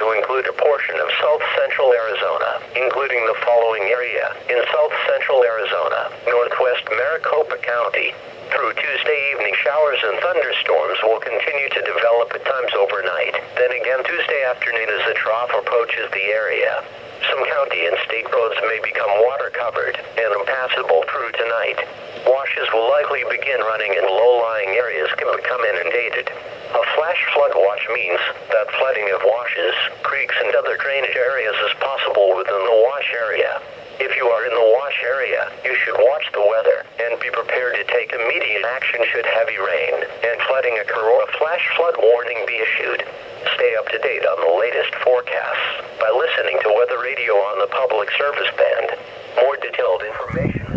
to include a portion of south-central Arizona, including the following area. In south-central Arizona, northwest Maricopa County, through Tuesday evening, showers and thunderstorms will continue to develop at times overnight. Then again Tuesday afternoon as a trough approaches the area. Some county and state roads may become water-covered and impassable through tonight. Washes will likely begin running and low-lying areas can become inundated. A flash flood watch means that flooding of washes, creeks, and other drainage areas is possible within the wash area. If you are in the wash area, you should watch the weather and be prepared to take immediate action should heavy rain and flooding occur or a flash flood warning be issued. Stay up to date on the latest forecasts by listening to Weather Radio on the Public Service Band. More detailed information